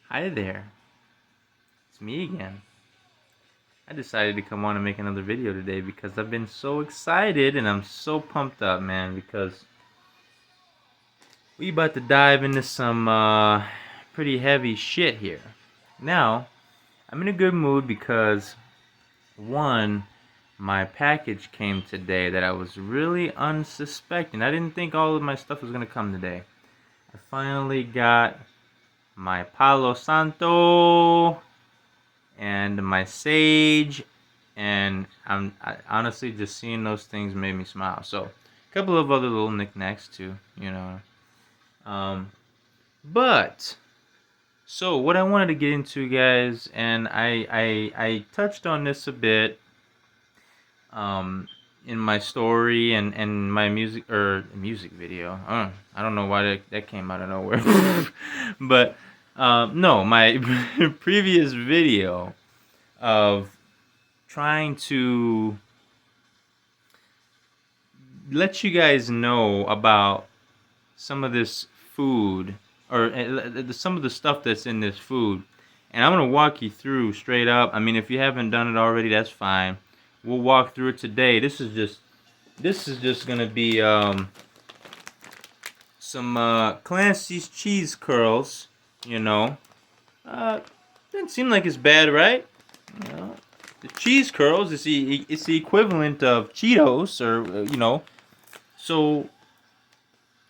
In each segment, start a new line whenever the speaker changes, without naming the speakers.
Hi there, it's me again. I decided to come on and make another video today because I've been so excited and I'm so pumped up, man, because we about to dive into some pretty heavy shit here. Now, I'm in a good mood because one, my package came today that I was really unsuspecting. I didn't think all of my stuff was gonna come today. I finally got my Palo Santo and my sage, and honestly just seeing those things made me smile. So a couple of other little knickknacks too, um but so what I wanted to get into, guys, and I touched on this a bit um in my story and my music video. I don't know why that came out of nowhere. But no, my previous video of trying to let you guys know about some of this food, or some of the stuff that's in this food. And I'm going to walk you through straight up. I mean, if you haven't done it already, that's fine. We'll walk through it today. This is just going to be some Clancy's cheese curls, you know. Doesn't seem like it's bad, right? You know, the cheese curls is the equivalent of Cheetos, or. So,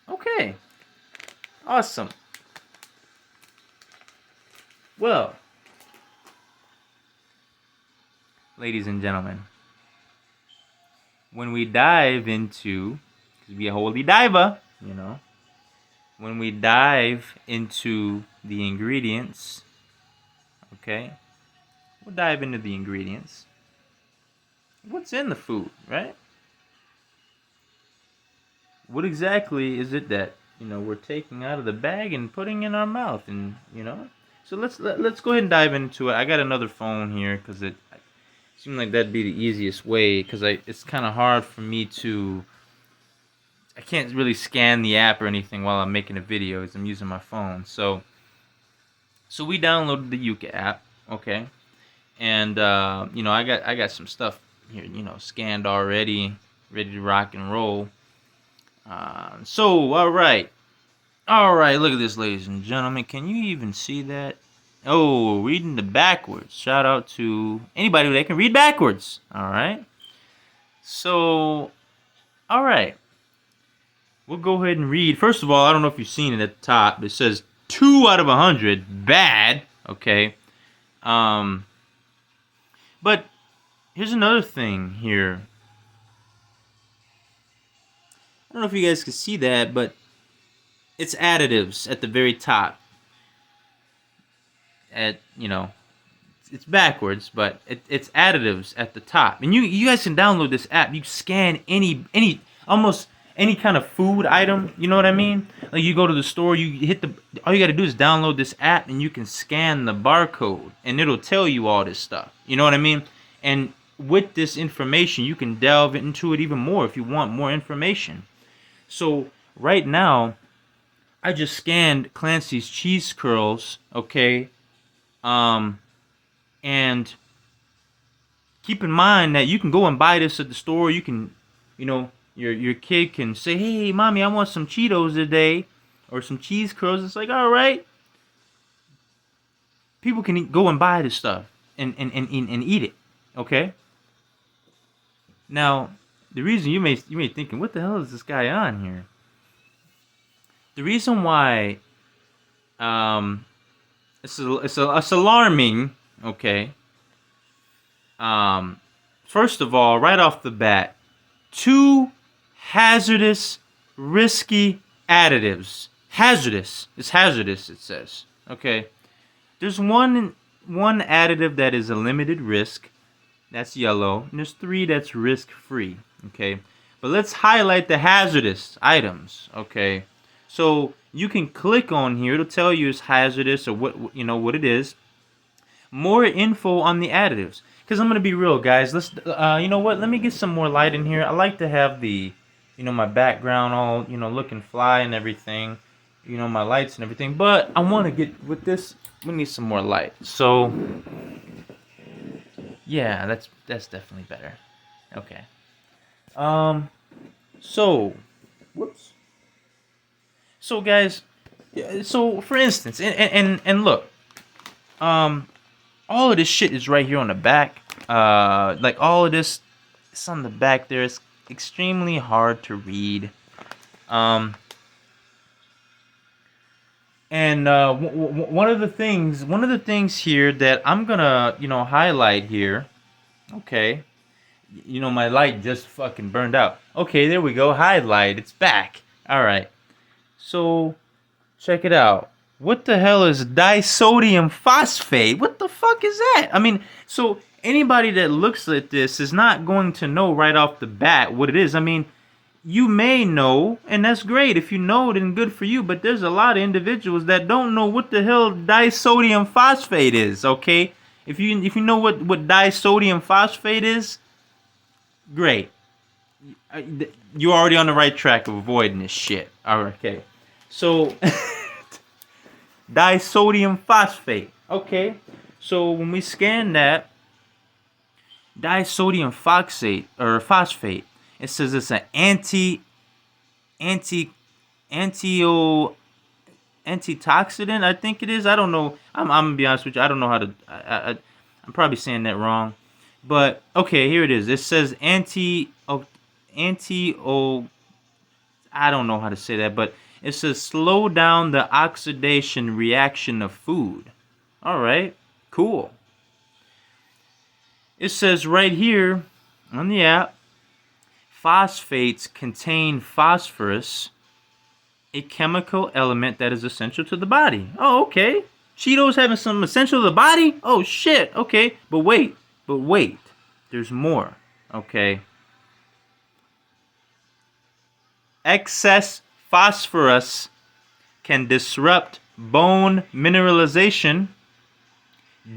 okay, awesome. Well, ladies and gentlemen, when we dive into, because we a holy diver, when we dive into the ingredients, okay, we'll dive into the ingredients. What's in the food, right? What exactly is it that we're taking out of the bag and putting in our mouth, and. So let's go ahead and dive into it. I got another phone here because it seemed like that'd be the easiest way, because it's kind of hard for me to. I can't really scan the app or anything while I'm making a video as I'm using my phone. So we downloaded the Yuka app, okay, and I got some stuff here, scanned already, ready to rock and roll. So all right. Look at this, ladies and gentlemen. Can you even see that? Oh, reading the backwards. Shout out to anybody that can read backwards. All right. So, all right. We'll go ahead and read. First of all, I don't know if you've seen it at the top. It says 2 out of 100. Bad. Okay. But here's another thing here. I don't know if you guys can see that, but it's additives at the very top. It's backwards, but it's additives at the top. And you guys can download this app. You scan almost any kind of food item. You know what I mean? Like, you go to the store, you hit all you got to do is download this app, and you can scan the barcode, and it'll tell you all this stuff. You know what I mean? And with this information, you can delve into it even more if you want more information. So right now, I just scanned Clancy's cheese curls, okay? And keep in mind that you can go and buy this at the store. You can, your kid can say, "Hey, mommy, I want some Cheetos today, or some cheese curls." It's like, all right. People can go and buy this stuff and eat it, okay? Now, the reason you may thinking, what the hell is this guy on here? The reason why it's alarming, okay? First of all, right off the bat, 2 hazardous, risky additives. Hazardous. It's hazardous, it says. Okay. There's one additive that is a limited risk. That's yellow. And there's 3 that's risk-free. Okay. But let's highlight the hazardous items. Okay. So you can click on here. It'll tell you it's hazardous or what it is. More info on the additives. Because I'm going to be real, guys. Let's, you know what? Let me get some more light in here. I like to have the, my background all, looking fly and everything. my lights and everything. But I want to get with this. We need some more light. So yeah, that's definitely better. Okay. So whoops. So guys, so for instance, and look, all of this shit is right here on the back. Like all of this, it's on the back there. It's extremely hard to read. And one of the things here that I'm gonna, highlight here. Okay, my light just fucking burned out. Okay, there we go. Highlight. It's back. All right. So check it out. What the hell is disodium phosphate? What the fuck is that? I mean, so anybody that looks at this is not going to know right off the bat what it is. I mean, you may know, and that's great. If you know, then good for you. But there's a lot of individuals that don't know what the hell disodium phosphate is. Okay, if you know what disodium phosphate is, great. You're already on the right track of avoiding this shit. All right, okay. So disodium phosphate. Okay, so when we scan that disodium phosphate, it says it's an antioxidant. I think it is. I don't know. I'm gonna be honest with you. I don't know how to. I'm probably saying that wrong, but okay, here it is. It says I don't know how to say that, but it says slow down the oxidation reaction of food. All right, cool. It says right here on the app, phosphates contain phosphorus, a chemical element that is essential to the body. Oh, okay. Cheetos having some essential to the body? Oh, shit. Okay, but wait. There's more. Okay. Excess phosphorus can disrupt bone mineralization,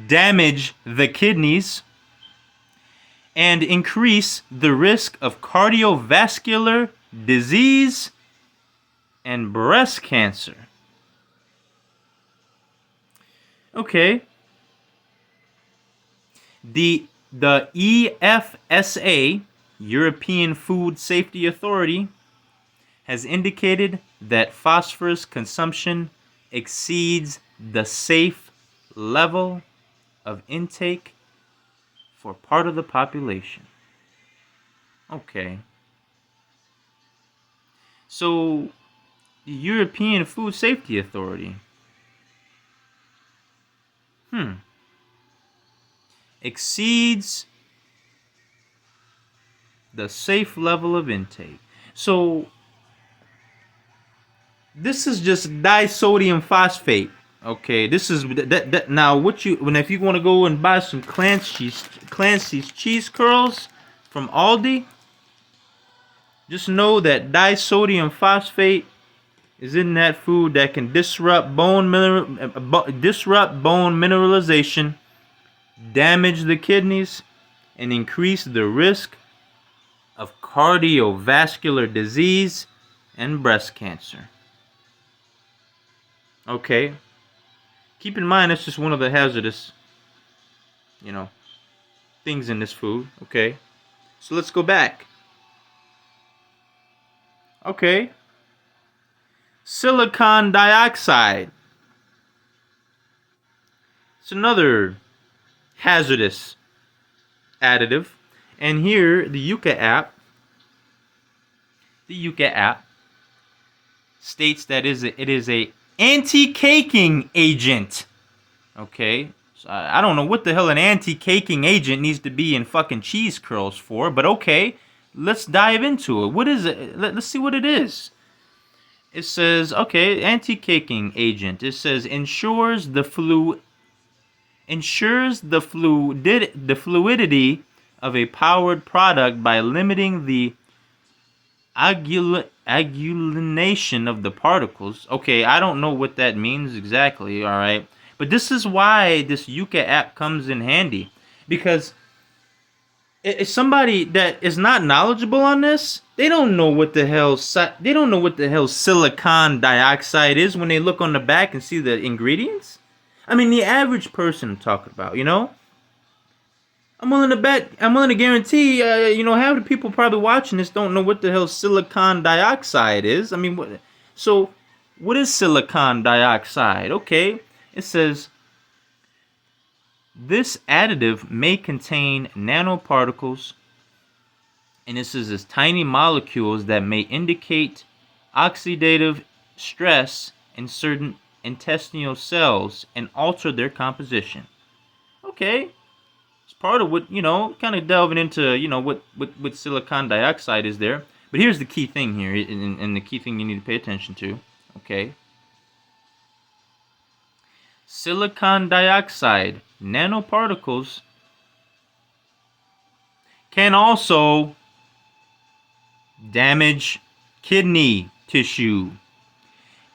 damage the kidneys, and increase the risk of cardiovascular disease and breast cancer. Okay. The EFSA, European Food Safety Authority, has indicated that phosphorus consumption exceeds the safe level of intake for part of the population. Okay. So, the European Food Safety Authority exceeds the safe level of intake. So, this is just disodium phosphate. Okay, this is that now if you want to go and buy some Clancy's cheese curls from Aldi, just know that disodium phosphate is in that food that can disrupt bone mineralization, damage the kidneys, and increase the risk of cardiovascular disease and breast cancer. Okay. Keep in mind that's just one of the hazardous, things in this food. Okay. So let's go back. Okay. Silicon dioxide. It's another hazardous additive. And here, the Yucca app states that it is a anti-caking agent. Okay. So I don't know what the hell an anti-caking agent needs to be in fucking cheese curls for, but okay. Let's dive into it. What is it? Let's see what it is. It says, okay, anti-caking agent. It says ensures the fluidity of a powered product by limiting the agglutination of the particles. Okay, I don't know what that means exactly, all right? But this is why this Yucca app comes in handy. Because somebody that is not knowledgeable on this, they don't know what the hell silicon dioxide is when they look on the back and see the ingredients. I mean, the average person I'm talking about, you know. I'm willing to guarantee, half the people probably watching this don't know what the hell silicon dioxide is. I mean, what is silicon dioxide? Okay, it says this additive may contain nanoparticles, and this is as tiny molecules that may indicate oxidative stress in certain intestinal cells and alter their composition. Okay, it's part of what, kind of delving into, what silicon dioxide is there. But here's the key thing here, and the key thing you need to pay attention to, okay? Silicon dioxide nanoparticles can also damage kidney tissue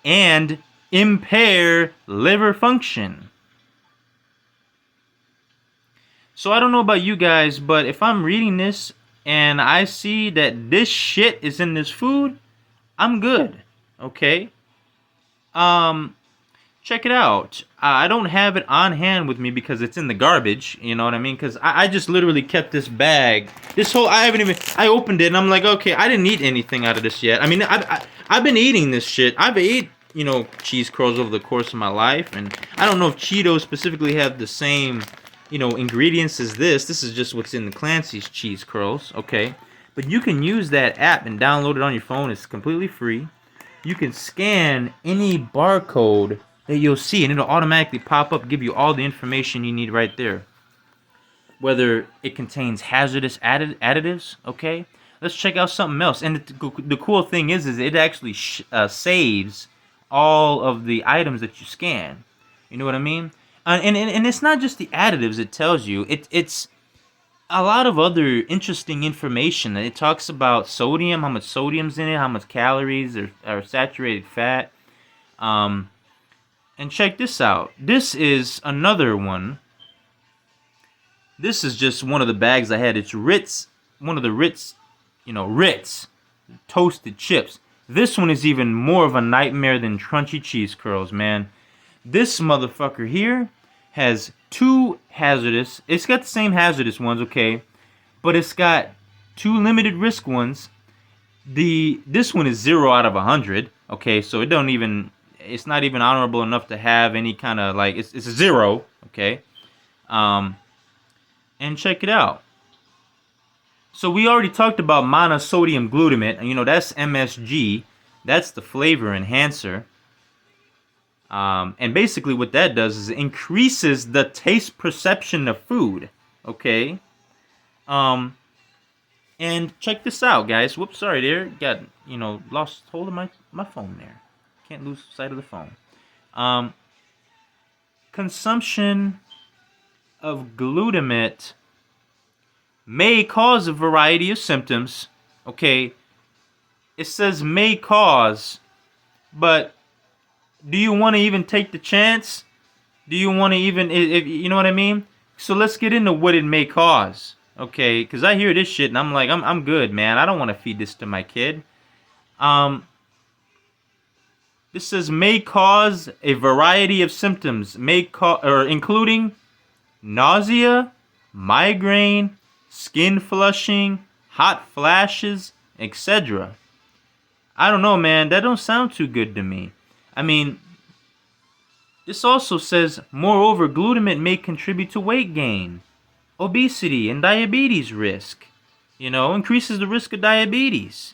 and impair liver function. So I don't know about you guys, but if I'm reading this and I see that this shit is in this food, I'm good. Okay? Check it out. I don't have it on hand with me because it's in the garbage. You know what I mean? Because I just literally kept this bag. I opened it and I'm like, okay, I didn't eat anything out of this yet. I mean, I've been eating this shit. I've ate, cheese curls over the course of my life. And I don't know if Cheetos specifically have the same, ingredients as this. This is just what's in the Clancy's cheese curls, okay? But you can use that app and download it on your phone. It's completely free. You can scan any barcode that you'll see, and it'll automatically pop up, give you all the information you need right there. Whether it contains hazardous additives, okay? Let's check out something else. And the cool thing is it actually saves all of the items that you scan. You know what I mean? And it's not just the additives it tells you. It's a lot of other interesting information. It talks about sodium, how much sodium's in it, how much calories or saturated fat. And check this out. This is another one. This is just one of the bags I had. It's Ritz, one of the Ritz, Ritz toasted chips. This one is even more of a nightmare than crunchy cheese curls, man. This motherfucker here has two hazardous. It's got the same hazardous ones, okay, but it's got two limited risk ones. This one is 0 out of 100. Okay, so it's not even honorable enough to have any kind of it's a 0. Okay, and check it out. So we already talked about monosodium glutamate. That's MSG. That's the flavor enhancer. And basically what that does is it increases the taste perception of food. Okay. And check this out, guys. Whoops, sorry there. Got, lost hold of my phone there. Can't lose sight of the phone. Consumption of glutamate may cause a variety of symptoms. Okay. It says may cause, but do you want to even take the chance? Do you want to even, if you know what I mean? So let's get into what it may cause, okay? Because I hear this shit and I'm like, I'm good, man. I don't want to feed this to my kid. This says may cause a variety of symptoms, including nausea, migraine, skin flushing, hot flashes, etc. I don't know, man. That don't sound too good to me. I mean, this also says, moreover, glutamate may contribute to weight gain, obesity, and diabetes risk. Increases the risk of diabetes.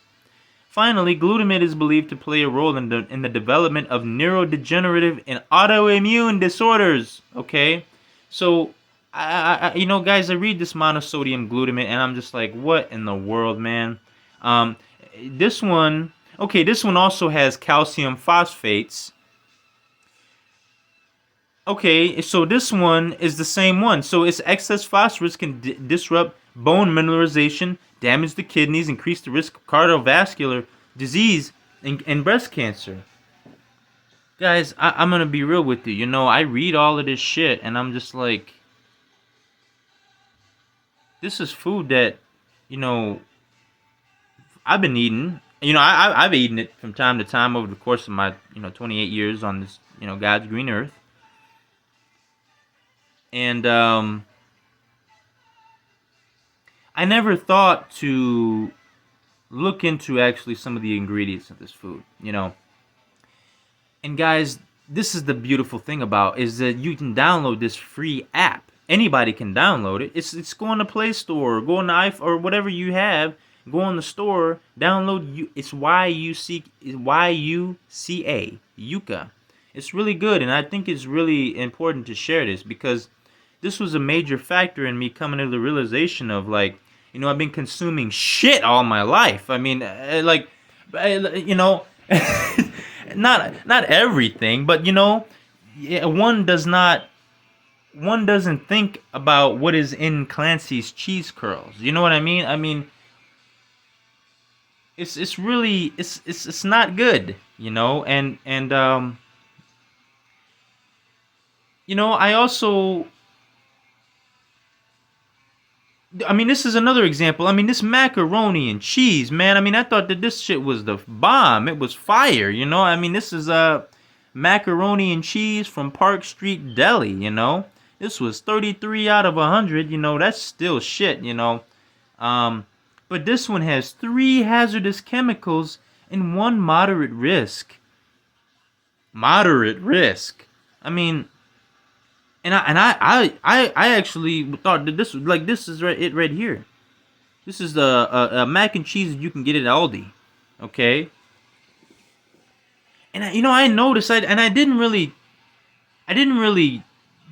Finally, glutamate is believed to play a role in the development of neurodegenerative and autoimmune disorders. Okay, so guys, I read this monosodium glutamate and I'm just like, what in the world, man? This one also has calcium phosphates. Okay, so this one is the same one. So its excess phosphorus can disrupt bone mineralization, damage the kidneys, increase the risk of cardiovascular disease and breast cancer. Guys, I'm going to be real with you. I read all of this shit and I'm just like, this is food that, you know, I've been eating. I've eaten it from time to time over the course of my 28 years on this God's green earth, and I never thought to look into actually some of the ingredients of this food. And guys, this is the beautiful thing about is that you can download this free app. Anybody can download it. It's go on the Play Store, go on the iPhone or whatever you have. Go on the store, download you. It's YUCA Yuka. It's really good, and I think it's really important to share this because this was a major factor in me coming to the realization of I've been consuming shit all my life. I mean, not everything, but one doesn't think about what is in Clancy's cheese curls. You know what I mean? I mean, it's really it's not good, and I also, this is another example. This macaroni and cheese, man. I thought that this shit was the bomb. It was fire, This is macaroni and cheese from Park Street Deli, This was 33 out of 100, That's still shit, But this one has 3 hazardous chemicals and 1 moderate risk. Moderate risk. And I actually thought that this was this is it right here. This is the mac and cheese that you can get at Aldi, okay? And I noticed I didn't really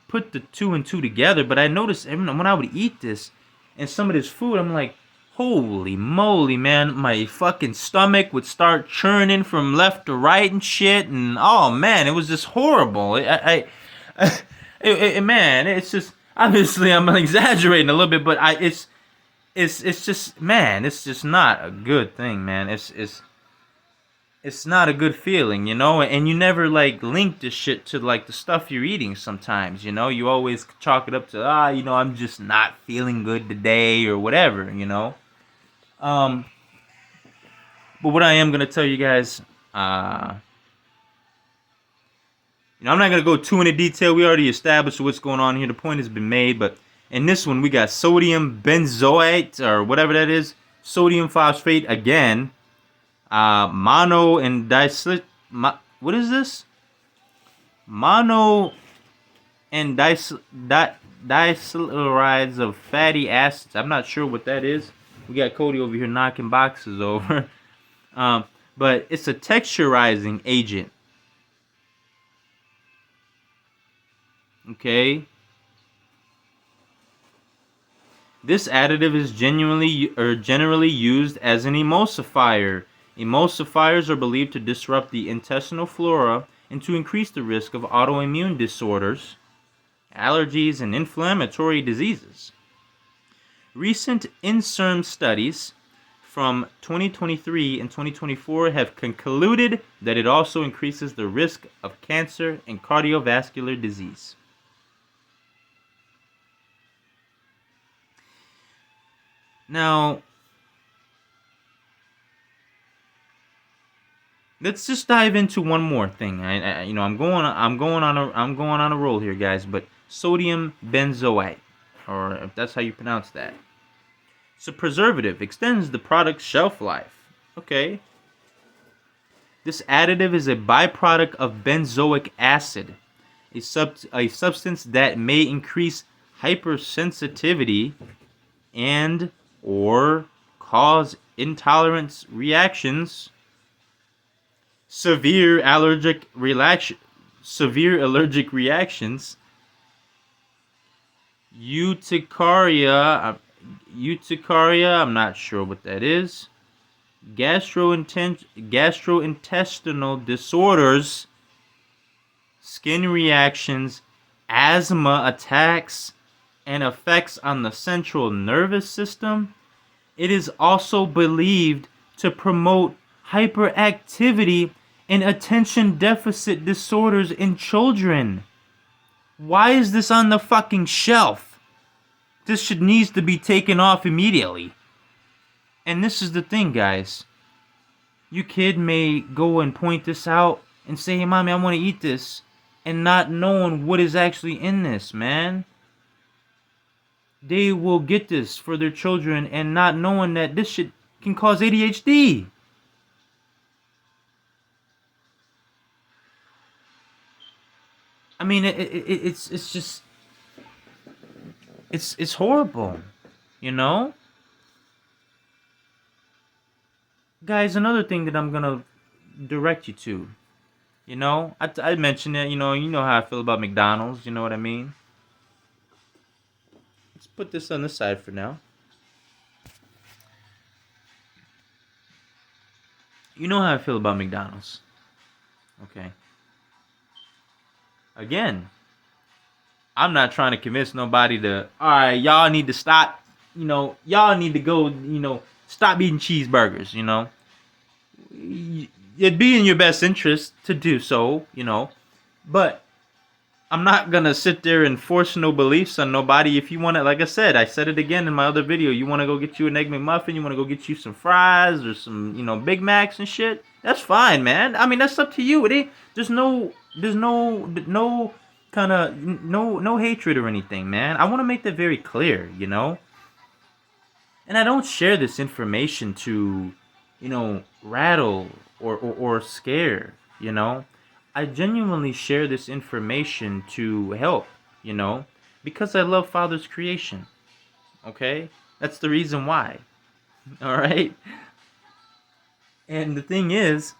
put the 2 and 2 together, but I noticed when I would eat this and some of this food, I'm like, holy moly, man, my fucking stomach would start churning from left to right and shit, and oh man, it was just horrible. Man, it's just, obviously I'm exaggerating a little bit, but it's just, man, it's just not a good thing, man. It's not a good feeling, and you never link this shit to the stuff you're eating sometimes, you always chalk it up to I'm just not feeling good today or whatever, but what I am gonna tell you guys, I'm not gonna go too into detail. We already established what's going on here. The point has been made, but in this one we got sodium benzoate or whatever that is, sodium phosphate again, mono and what is this? Mono and disaccharide of fatty acids. I'm not sure what that is. We got Cody over here knocking boxes over. But it's a texturizing agent. Okay. This additive is generally used as an emulsifier. Emulsifiers are believed to disrupt the intestinal flora and to increase the risk of autoimmune disorders, allergies, and inflammatory diseases. Recent INSERM studies from 2023 and 2024 have concluded that it also increases the risk of cancer and cardiovascular disease. Now, let's just dive into one more thing. I'm going on a roll here, guys. But sodium benzoate, or if that's how you pronounce that, it's a preservative, extends the product's shelf life. Okay. This additive is a byproduct of benzoic acid, a substance that may increase hypersensitivity and or cause intolerance reactions, severe allergic reactions, urticaria, I'm not sure what that is, gastrointestinal disorders, skin reactions, asthma attacks, and effects on the central nervous system. It is also believed to promote hyperactivity and attention deficit disorders in children. Why is this on the fucking shelf? This shit needs to be taken off immediately. And this is the thing, guys. Your kid may go and point this out and say, hey, mommy, I want to eat this. And not knowing what is actually in this, man. They will get this for their children and not knowing that this shit can cause ADHD. I mean, it's just, it's horrible, you know? Guys, another thing that I'm gonna direct you to, you know, I mentioned it, you know how I feel about McDonald's, you know what I mean? Let's put this on the side for now. You know how I feel about McDonald's. Okay. Again, I'm not trying to convince nobody to, alright, y'all need to stop, y'all need to go, stop eating cheeseburgers, It'd be in your best interest to do so, but I'm not gonna sit there and force no beliefs on nobody. If you want to, like I said it again in my other video, you want to go get you an Egg McMuffin, you want to go get you some fries or some, Big Macs and shit, that's fine, man. I mean, that's up to you. There's no kind of, no hatred or anything, man. I want to make that very clear, And I don't share this information to, rattle or scare, I genuinely share this information to help, because I love Father's creation. Okay? That's the reason why. All right? And the thing is,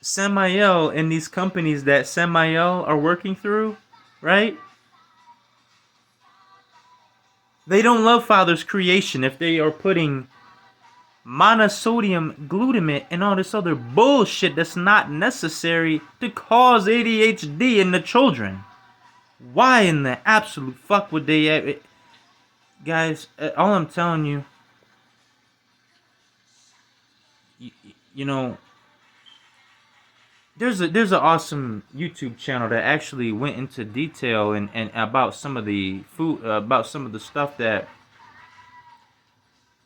Samael and these companies that Samael are working through, right? They don't love Father's creation if they are putting monosodium glutamate and all this other bullshit that's not necessary to cause ADHD in the children. Why in the absolute fuck would they... Guys, all I'm telling you, there's an awesome YouTube channel that actually went into detail and about some of the food, about some of the stuff that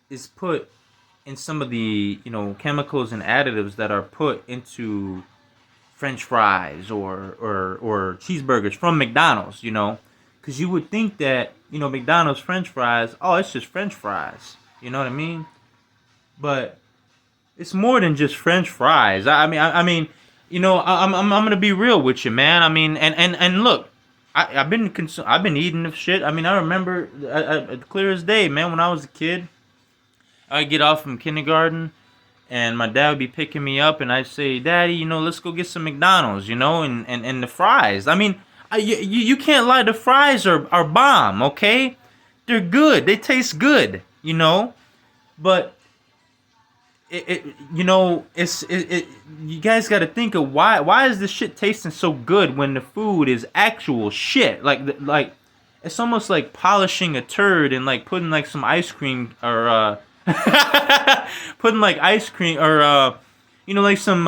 is put in some of the, chemicals and additives that are put into French fries or cheeseburgers from McDonald's, because you would think that, McDonald's French fries, oh, it's just French fries, you know what I mean? But it's more than just French fries. I mean, I'm gonna be real with you, man. I mean, and look, I've been eating this shit. I mean, I remember clear as day, man. When I was a kid, I'd get off from kindergarten, and my dad would be picking me up, and I'd say, Daddy, let's go get some McDonald's, and the fries. I mean, you can't lie. The fries are bomb, okay? They're good. They taste good, but you guys got to think of why is this shit tasting so good when the food is actual shit? Like it's almost like polishing a turd and like putting like some ice cream or putting like ice cream or like some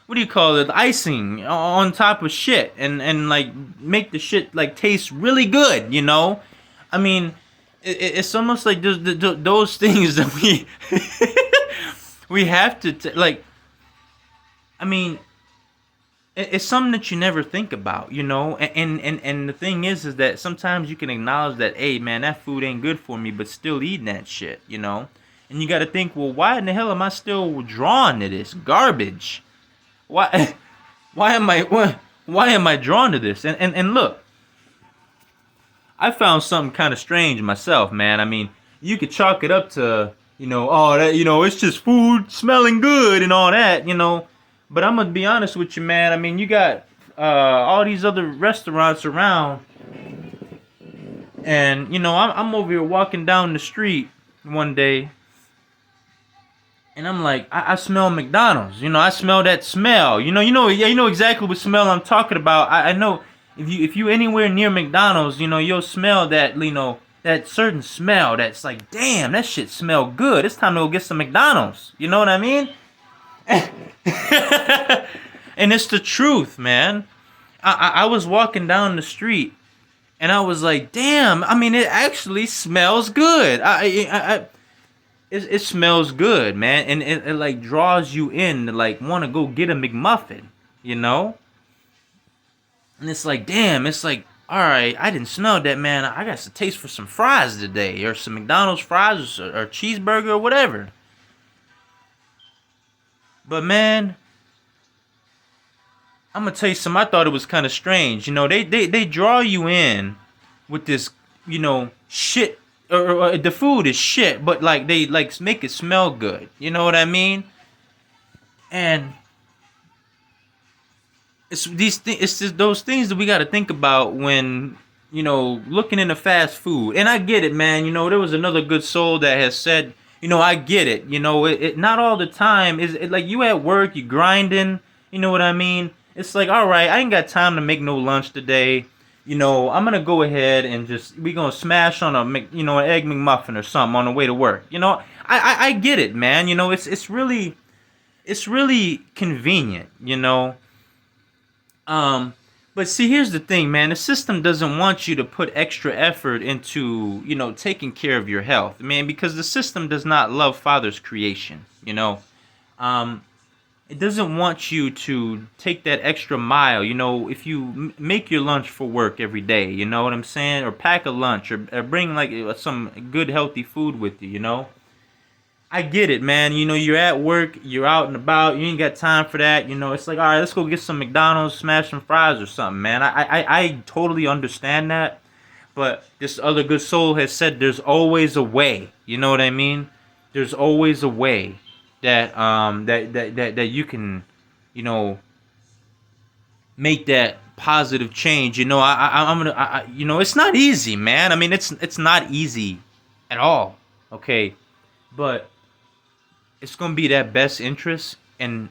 what do you call it, icing on top of shit and like make the shit like taste really good, I mean, it's almost like those things that we have to like. I mean, it's something that you never think about, And the thing is that sometimes you can acknowledge that, hey, man, that food ain't good for me, but still eating that shit, And you got to think, well, why in the hell am I still drawn to this garbage? Why am I drawn to this? And look. I found something kind of strange myself, man. I mean, you could chalk it up to, oh, that, it's just food smelling good and all that, But I'm going to be honest with you, man. I mean, you got all these other restaurants around. And, I'm over here walking down the street one day. And I'm like, I smell McDonald's. I smell that smell. You know exactly what smell I'm talking about. I know. If you anywhere near McDonald's, you'll smell that, that certain smell that's like, damn, that shit smell good. It's time to go get some McDonald's. You know what I mean? And it's the truth, man. I was walking down the street And I was like, damn, I mean, it actually smells good. It smells good, man. And it like draws you in to like want to go get a McMuffin, you know? And it's like, damn, it's like, all right, I didn't smell that, man. I got some taste for some fries today, or some McDonald's fries, or cheeseburger, or whatever. But man, I'm gonna tell you something. I thought it was kind of strange. You know, they draw you in with this, you know, shit. Or the food is shit, but like they like make it smell good. You know what I mean? And it's these things. It's just those things that we got to think about when, you know, looking into fast food. And I get it, man. You know, there was another good soul that has said, you know, I get it. You know, it not all the time is it like you at work, you grinding. You know what I mean? It's like, all right, I ain't got time to make no lunch today. You know, I'm gonna go ahead and just we gonna smash on you know, an egg McMuffin or something on the way to work. You know, I get it, man. You know, it's really convenient. You know, but see, here's the thing, man. The system doesn't want you to put extra effort into, you know, taking care of your health, man, because the system does not love Father's creation, you know. Um, it doesn't want you to take that extra mile, you know, if you make your lunch for work every day, you know what I'm saying? Or pack a lunch, or bring, like, some good, healthy food with you, you know? I get it, man. You know, you're at work, you're out and about, you ain't got time for that. You know, it's like, all right, let's go get some McDonald's, smash some fries or something, man. I totally understand that. But this other good soul has said there's always a way. You know what I mean? There's always a way that you can, you know, make that positive change. You know, I'm gonna, you know, it's not easy, man. I mean, it's not easy at all. Okay, but it's gonna be that best interest. And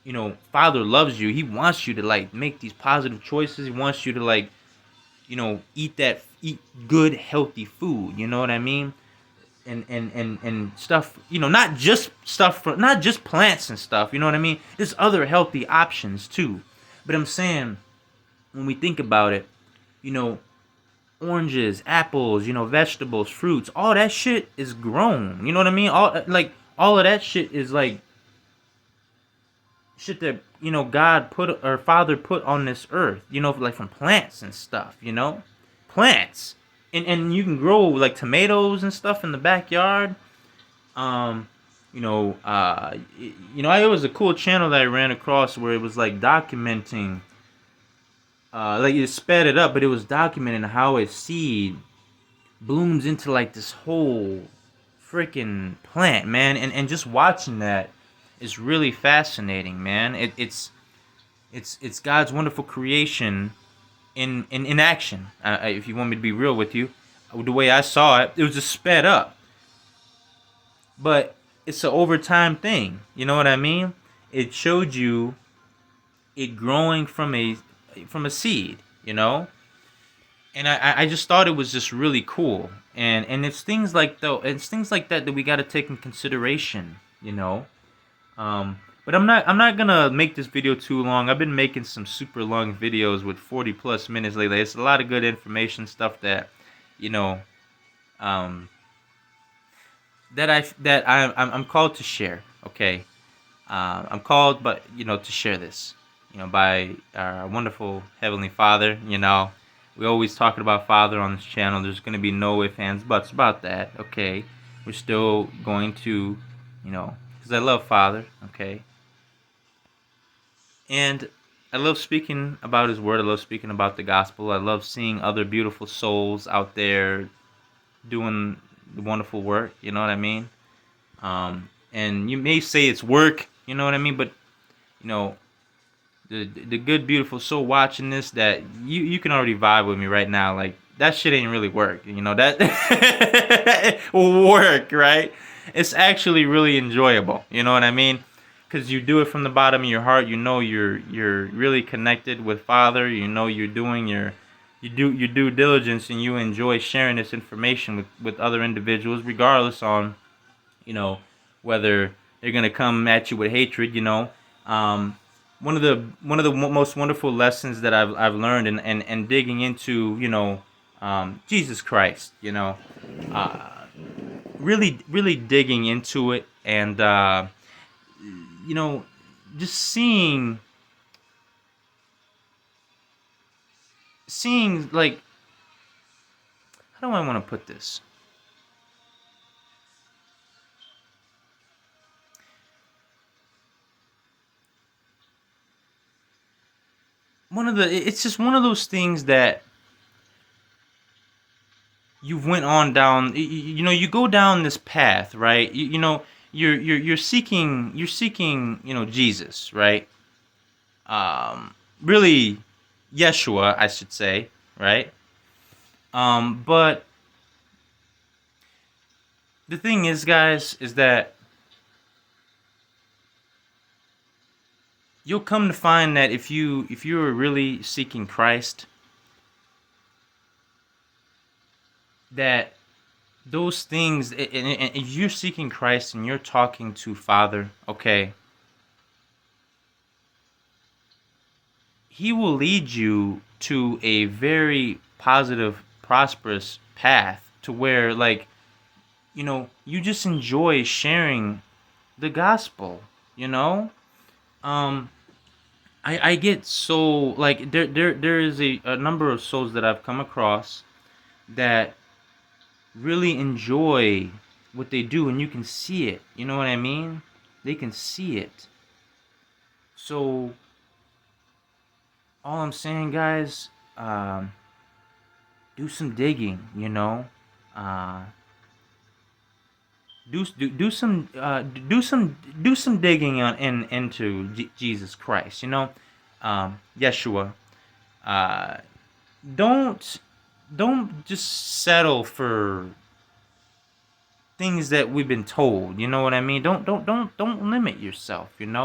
you know, Father loves you. He wants you to like make these positive choices. He wants you to like, you know, eat good healthy food. You know what I mean? And stuff, you know, not just stuff from, not just plants and stuff, you know what I mean? There's other healthy options too. But I'm saying, when we think about it, you know, oranges, apples, you know, vegetables, fruits, all that shit is grown. You know what I mean? All of that shit is like shit that, you know, God put, or Father put on this earth, you know, like from plants and stuff, you know? Plants. And you can grow like tomatoes and stuff in the backyard. You know, it was a cool channel that I ran across where it was like documenting, like it sped it up, but it was documenting how a seed blooms into like this whole freaking plant, man. And just watching that is really fascinating, man. It's God's wonderful creation in action. If you want me to be real with you, the way I saw it, it was just sped up. But it's an overtime thing. You know what I mean? It showed you it growing from a seed. You know, and I just thought it was just really cool. And it's things like that we got to take in consideration. You know. But I'm not gonna make this video too long. I've been making some super long videos with 40 plus minutes lately. It's a lot of good information, stuff that, you know, I'm called to share. Okay, I'm called, but you know, to share this, you know, by our wonderful Heavenly Father. You know, we always talking about Father on this channel. There's gonna be no ifs, ands, buts about that. Okay, we're still going to, you know, because I love Father. Okay. And I love speaking about His Word. I love speaking about the gospel. I love seeing other beautiful souls out there doing the wonderful work. You know what I mean? And you may say it's work. You know what I mean? But, you know, the good, beautiful soul watching this, that you can already vibe with me right now. Like, that shit ain't really work. You know, that work, right? It's actually really enjoyable. You know what I mean? Because you do it from the bottom of your heart. You know you're really connected with Father. You know you're doing your due diligence, and you enjoy sharing this information with other individuals, regardless on, you know, whether they're gonna come at you with hatred. You know, one of the most wonderful lessons that I've learned and digging into, you know, Jesus Christ, uh, really digging into it, and you know, just seeing like, how do I want to put this? It's just one of those things that you went on down. You go down this path, right? You're seeking Jesus, right? Really, Yeshua, I should say, right? But the thing is, guys, is that you'll come to find that if you are really seeking Christ, that those things, and if you're seeking Christ and you're talking to Father, okay, He will lead you to a very positive, prosperous path to where, like, you just enjoy sharing the gospel, you know? Um, I get so, like, there is a number of souls that I've come across that really enjoy what they do, and you can see it. You know what I mean? They can see it. So all I'm saying, guys, do some digging. Uh, do some digging into Jesus Christ. Yeshua. Uh, don't don't just settle for things that we've been told. You know what I mean? Don't limit yourself. In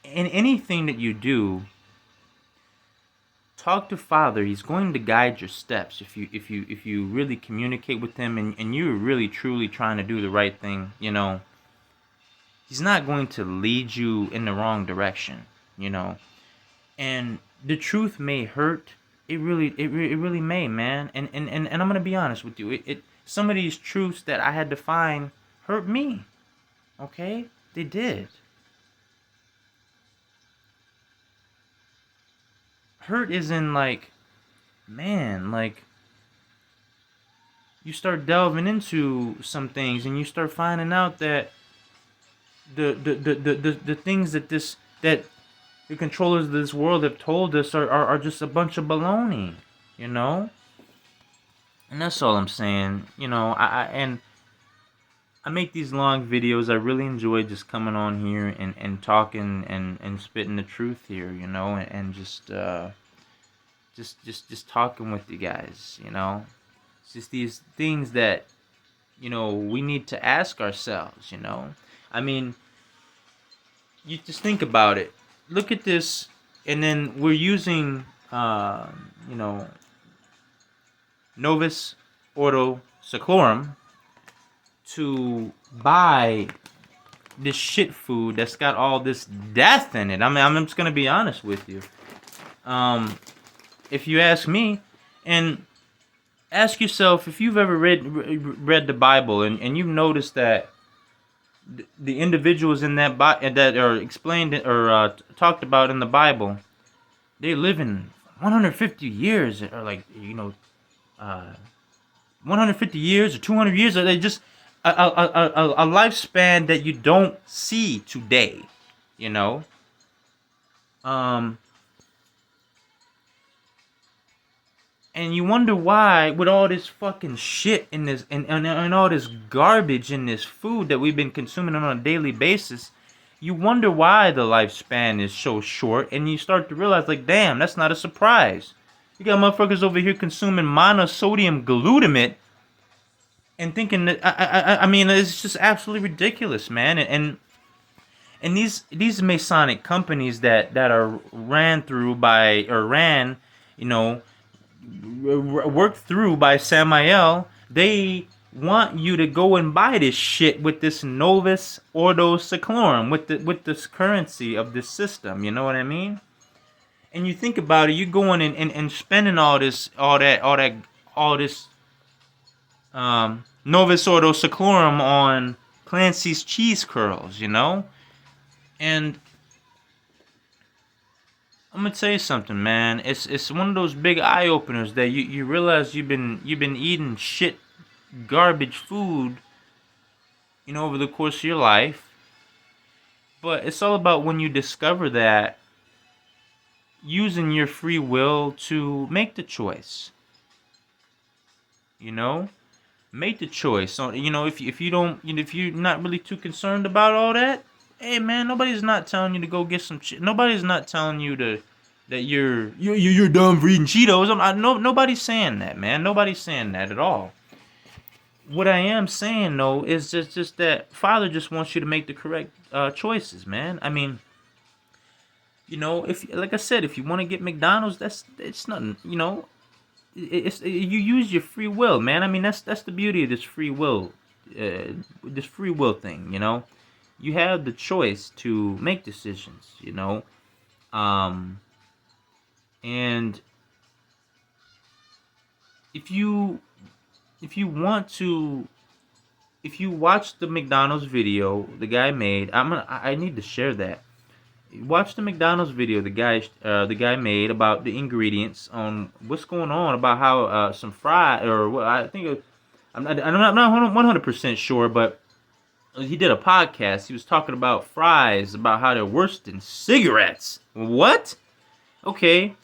anything that you do, talk to Father. He's going to guide your steps if you really communicate with him, and you're really truly trying to do the right thing. He's not going to lead you in the wrong direction. And the truth may hurt. It really may, man. And I'm gonna be honest with you. It some of these truths that I had to find hurt me. Okay, they did. Hurt isn't like, man, like, you start delving into some things and you start finding out that the things that the controllers of this world have told us are just a bunch of baloney, you know? And that's all I'm saying. I make these long videos. I really enjoy just coming on here and talking and spitting the truth here, and just talking with you guys. It's just these things that, we need to ask ourselves. I mean, you just think about it. Look at this, and then we're using, you know, Novus Ordo Seclorum to buy this shit food that's got all this death in it. I mean, I'm just gonna be honest with you. If you ask me, and ask yourself if you've ever read the Bible, and you've noticed that the individuals in that are explained or talked about in the Bible, they live in 150 years, or, like, 150 years or 200 years, or they just a lifespan that you don't see today, you know. And you wonder why, with all this fucking shit in this, and all this garbage in this food that we've been consuming on a daily basis, you wonder why the lifespan is so short, and you start to realize, like, damn, that's not a surprise. You got motherfuckers over here consuming monosodium glutamate and thinking that, I mean, it's just absolutely ridiculous, man. And these Masonic companies that are ran, you know, worked through by Samael, they want you to go and buy this shit with this Novus Ordo Seclorum, with this currency of this system. You know what I mean? And you think about it, you going and spending all all this Novus Ordo Seclorum on Clancy's cheese curls, you know? And I'm gonna tell you something, man. It's one of those big eye openers that you realize you've been eating shit, garbage food, you know, over the course of your life. But it's all about when you discover that, using your free will to make the choice. You know, make the choice. So, you know, if you don't, you know, if you're not really too concerned about all that, hey man, nobody's not telling you to go get some. Nobody's not telling you to that you're dumb for eating Cheetos. Nobody's saying that, man. Nobody's saying that at all. What I am saying though is just that Father just wants you to make the correct choices, man. I mean, you know, if like I said, if you want to get McDonald's, it's nothing. You know, you use your free will, man. I mean, that's the beauty of this free will thing. You know, you have the choice to make decisions. You know, and if you want to, if you watch the McDonald's video the guy made, I need to share that. Watch the McDonald's video the guy made about the ingredients on what's going on, about how some fry, or what I think I'm not 100% sure, but he did a podcast. He was talking about fries, about how they're worse than cigarettes. What? Okay,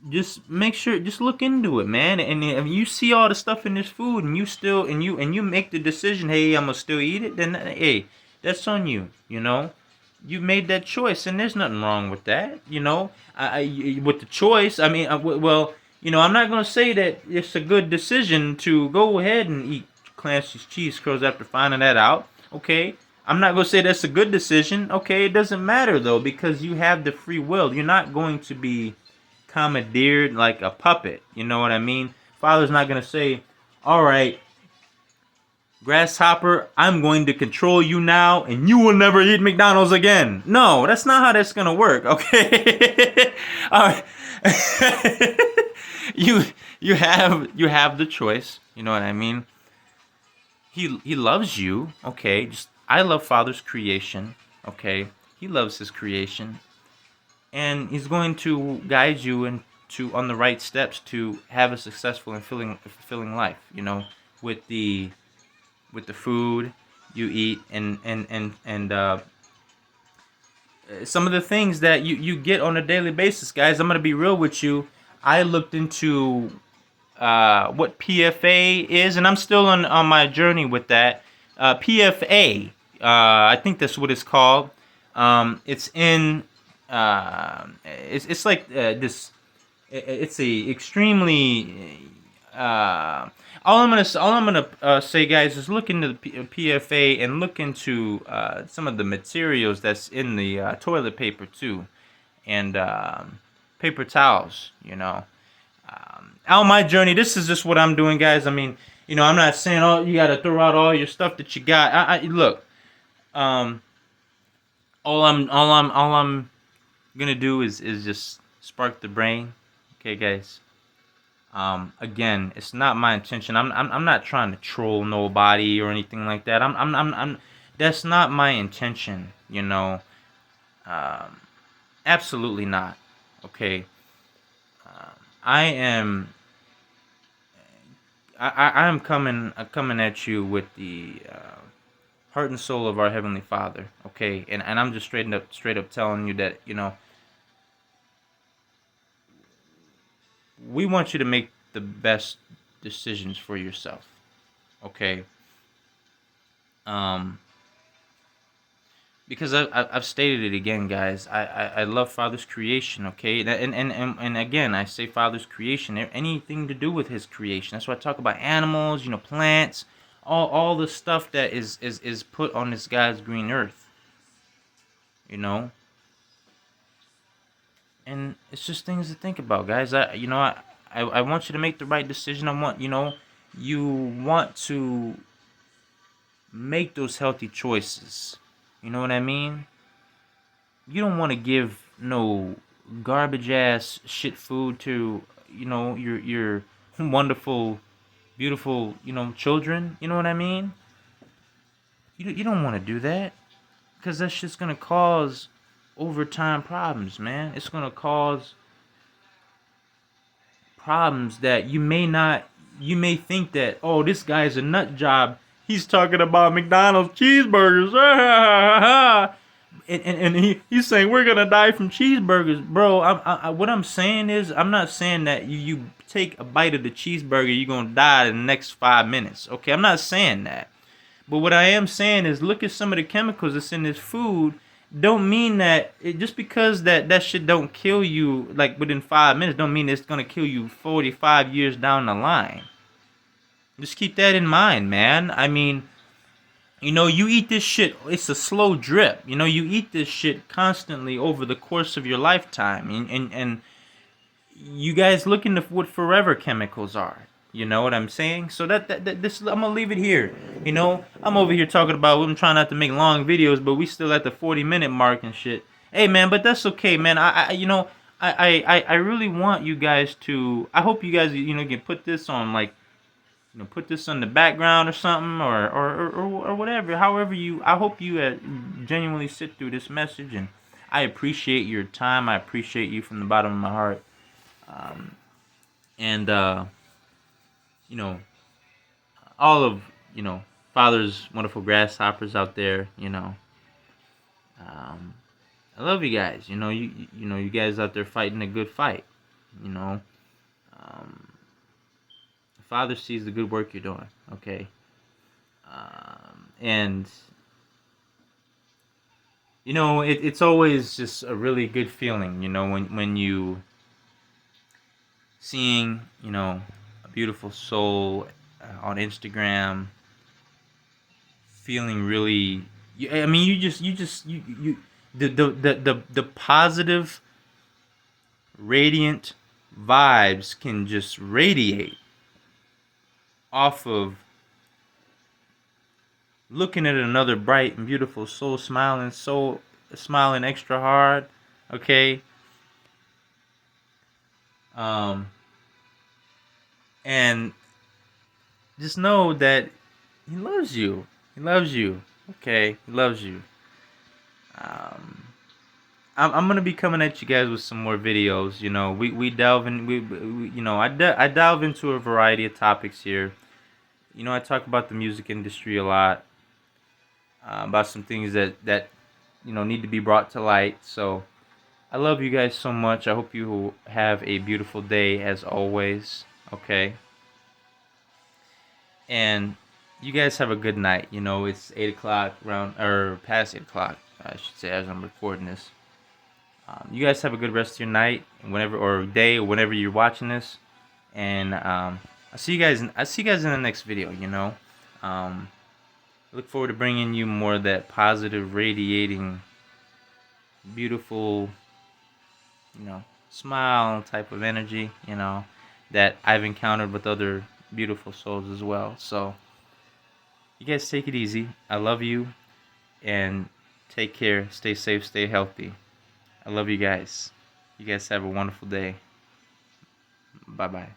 just make sure, just look into it, man. And if you see all the stuff in this food, and you still and you make the decision, hey, I'm gonna still eat it, then hey, that's on you. You know, you made that choice, and there's nothing wrong with that. You know, with the choice, I mean, well, you know, I'm not gonna say that it's a good decision to go ahead and eat Clancy's cheese curls after finding that out. Okay, I'm not gonna say that's a good decision. Okay, it doesn't matter though, because you have the free will. You're not going to be commandeered like a puppet. You know what I mean? Father's not going to say, all right, Grasshopper, I'm going to control you now and you will never eat McDonald's again. No, that's not how that's going to work, okay? All right. you have the choice, you know what I mean? He loves you, okay? Just I love Father's creation, okay? He loves his creation. And he's going to guide you on the right steps to have a successful and fulfilling life. You know, with the food you eat, and some of the things that you get on a daily basis, guys. I'm gonna be real with you. I looked into what PFA is, and I'm still on my journey with that. PFA, I think that's what it's called. It's in it's like this. It's a extremely. All I'm gonna say, guys, is look into the PFA and look into some of the materials that's in the toilet paper too, and paper towels. You know, on my journey, this is just what I'm doing, guys. I mean, you know, I'm not saying, oh, you gotta throw out all your stuff that you got. I look. All I'm gonna do is just spark the brain. Okay, guys. Again, it's not my intention. I'm not trying to troll nobody or anything like that. I'm that's not my intention, you know. Absolutely not. Okay. I am I am coming at you with the heart and soul of our Heavenly Father, okay? And I'm just straight up telling you that, you know, we want you to make the best decisions for yourself, okay? Because I've stated it again, guys. I love Father's creation, okay? And again, I say Father's creation, anything to do with His creation. That's why I talk about animals, you know, plants, all the stuff that is put on this God's green earth, you know. And it's just things to think about, guys. I want you to make the right decision. You want to make those healthy choices. You know what I mean? You don't want to give no garbage ass shit food to, you know, your wonderful, beautiful, children. You know what I mean? You don't want to do that, because that's just gonna cause overtime problems, man. It's gonna cause problems that you may think that, oh, this guy's a nut job. He's talking about McDonald's cheeseburgers. He's saying we're gonna die from cheeseburgers, bro. What I'm saying is, I'm not saying that you take a bite of the cheeseburger, you're gonna die in the next 5 minutes. Okay, I'm not saying that. But what I am saying is, look at some of the chemicals that's in this food. Don't mean that just because that shit don't kill you like within 5 minutes, don't mean it's gonna kill you 45 years down the line. Just keep that in mind, man. I mean, you eat this shit. It's a slow drip. You eat this shit constantly over the course of your lifetime, and you guys look into what forever chemicals are. You know what I'm saying? So this, I'm gonna leave it here. I'm over here talking about, I'm trying not to make long videos, but we still at the 40-minute mark and shit. Hey man, but that's okay, man. I really want you guys to. I hope you guys can put this on, like, put this on the background or something, or whatever. However I hope you genuinely sit through this message, and I appreciate your time. I appreciate you from the bottom of my heart. And all of Father's wonderful grasshoppers out there. I love you guys. You guys out there fighting a good fight. Father sees the good work you're doing. Okay, and it's always just a really good feeling. When you seeing a beautiful soul on Instagram, feeling really. I mean, you the positive, radiant vibes can just radiate off of looking at another bright and beautiful soul smiling extra hard. Okay. And just know that he loves you. He loves you. Okay, he loves you. I'm gonna be coming at you guys with some more videos. We delve in. I delve into a variety of topics here. I talk about the music industry a lot, about some things that need to be brought to light. So I love you guys so much. I hope you have a beautiful day as always. Okay. And you guys have a good night. It's 8 o'clock, or past 8 o'clock, I should say, as I'm recording this. You guys have a good rest of your night, or day, or whenever you're watching this. And I see you guys in the next video. I look forward to bringing you more of that positive, radiating, beautiful, smile type of energy. That I've encountered with other beautiful souls as well. So you guys take it easy. I love you, and take care. Stay safe, stay healthy. I love you guys. You guys have a wonderful day. Bye bye.